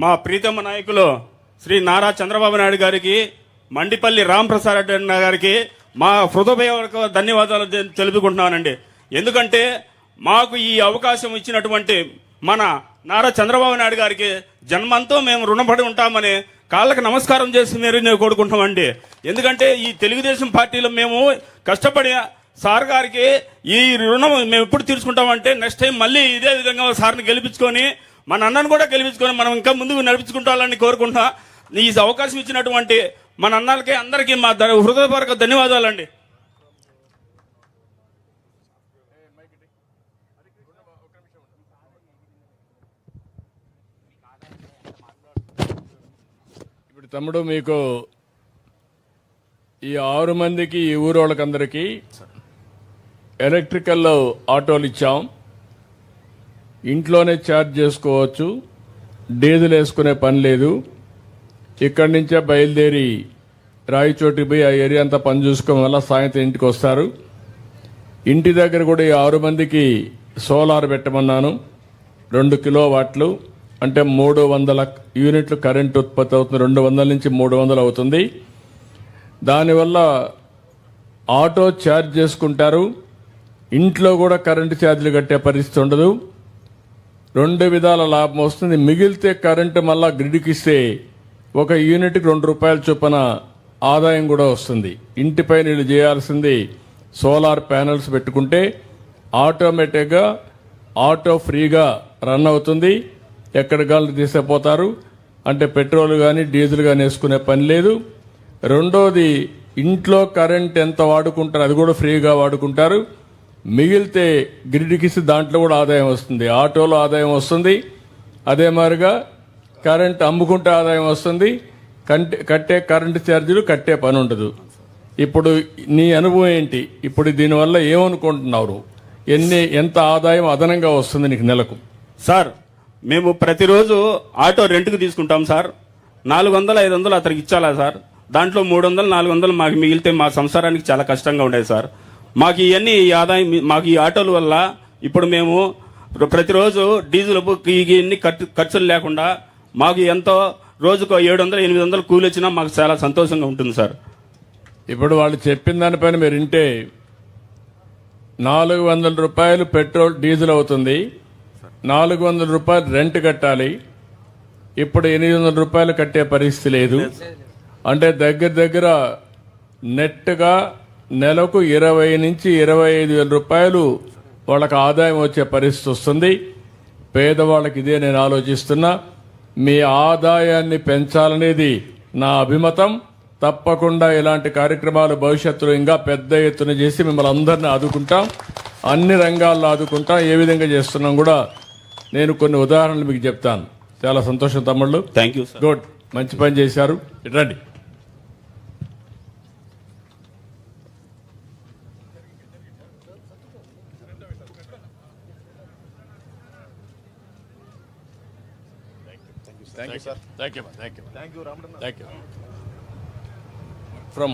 మా ప్రీతమ నాయకులు శ్రీ నారా చంద్రబాబు నాయుడు గారికి, మండిపల్లి రాంప్రసాద్ రెడ్డి గారికి మా హృదయపూర్వక ధన్యవాదాలు తెలుపుకుంటున్నానండి. ఎందుకంటే మాకు ఈ అవకాశం ఇచ్చినటువంటి మన నారా చంద్రబాబు నాయుడు గారికి జన్మంతో మేము రుణపడి ఉంటామని కాళ్ళకి నమస్కారం చేసి నేను కోరుకుంటామండి. ఎందుకంటే ఈ తెలుగుదేశం పార్టీలో మేము కష్టపడి సార్ గారికి ఈ రుణం మేము ఎప్పుడు తీర్చుకుంటామంటే నెక్స్ట్ టైం మళ్ళీ ఇదే విధంగా సార్ని గెలిపించుకొని మన అన్నను కూడా గెలిపించుకొని మనం ఇంకా ముందుకు నడిపించుకుంటామని కోరుకుంటా. ఈ అవకాశం ఇచ్చినటువంటి మన అన్నలకి అందరికీ మా హృదయపూర్వక ధన్యవాదాలండి. ఇప్పుడు తమ్ముడు మీకు ఈ 6 మందికి ఈ ఊరు వాళ్ళకందరికీ ఎలక్ట్రికల్ ఆటోలు ఇచ్చాం. ఇంట్లోనే ఛార్జ్ చేసుకోవచ్చు, డీజిల్ వేసుకునే పని లేదు. ఇక్కడి నుంచే బయలుదేరి రాయచోటి పోయి ఆ ఏరియా అంతా పని చూసుకోవడం వల్ల సాయంత్రం ఇంటికి వస్తారు. ఇంటి దగ్గర కూడా ఈ 6 మందికి సోలార్ పెట్టమన్నాను. 2 కిలోవాట్లు అంటే 300 యూనిట్లు కరెంట్ ఉత్పత్తి అవుతుంది. 200 నుంచి 300 అవుతుంది. దానివల్ల ఆటో ఛార్జ్ చేసుకుంటారు, ఇంట్లో కూడా కరెంటు ఛార్జీలు కట్టే పరిస్థితి ఉండదు. 2 విధాల లాభం వస్తుంది. మిగిలితే కరెంటు మళ్ళా గ్రిడ్కి ఇస్తే 1 యూనిట్కి 2 రూపాయల చొప్పున ఆదాయం కూడా వస్తుంది. ఇంటిపై నీళ్ళు చేయాల్సింది సోలార్ ప్యానెల్స్ పెట్టుకుంటే ఆటోమేటిక్గా ఆటో ఫ్రీగా రన్ అవుతుంది. ఎక్కడ గాలి తీసుకుపోతారు అంటే పెట్రోల్ కానీ డీజిల్ కానీ వేసుకునే పని లేదు. రెండోది, ఇంట్లో కరెంట్ ఎంత వాడుకుంటారు అది కూడా ఫ్రీగా వాడుకుంటారు. మిగిలితే గ్రిడ్కి దాంట్లో కూడా ఆదాయం వస్తుంది. ఆటోలో ఆదాయం వస్తుంది, అదే మాదిరిగా కరెంట్ అమ్ముకుంటే ఆదాయం వస్తుంది. కట్టే కరెంటు ఛార్జీలు కట్టే పని ఉండదు. ఇప్పుడు నీ అనుభవం ఏంటి? ఇప్పుడు దీనివల్ల ఏమనుకుంటున్నారు? ఎంత ఆదాయం అదనంగా వస్తుంది నీకు నెలకు? సార్, మేము ప్రతిరోజు ఆటో రెంట్కి తీసుకుంటాం సార్. 400-500 అతనికి ఇచ్చాలా సార్? దాంట్లో 300-400 మాకు మిగిలితే మా సంసారానికి చాలా కష్టంగా ఉండేది సార్. మాకు ఇవన్నీ ఈ ఆదాయం మాకు ఈ ఆటోల వల్ల ఇప్పుడు మేము ప్రతిరోజు డీజిల్ ఇవన్నీ ఖర్చులు లేకుండా మాకు ఎంతో రోజుకు 700-800 కూలి వచ్చినా మాకు చాలా సంతోషంగా ఉంటుంది సార్. ఇప్పుడు వాళ్ళు చెప్పిన దానిపైన మీరు వింటే 400 రూపాయలు పెట్రోల్ డీజిల్ అవుతుంది, 400 రూపాయలు రెంట్ కట్టాలి. ఇప్పుడు 800 రూపాయలు కట్టే పరిస్థితి లేదు. అంటే దగ్గర నెట్గా నెలకు 20 నుంచి 25 వేల రూపాయలు వాళ్ళకి ఆదాయం వచ్చే పరిస్థితి వస్తుంది. పేదవాళ్ళకి ఇదే నేను ఆలోచిస్తున్నా. మీ ఆదాయాన్ని పెంచాలనేది నా అభిమతం. తప్పకుండా ఇలాంటి కార్యక్రమాలు భవిష్యత్తులో ఇంకా పెద్ద ఎత్తున చేసి మిమ్మల్ని అందరినీ ఆదుకుంటాం, అన్ని రంగాల్లో ఆదుకుంటాం. ఏ విధంగా చేస్తున్నాం కూడా నేను కొన్ని ఉదాహరణలు మీకు చెప్తాను. చాలా సంతోషం తమ్ముళ్ళు. Thank you sir. గుడ్, మంచి పని చేశారు. రండి. Thank you, sir. Thank you. From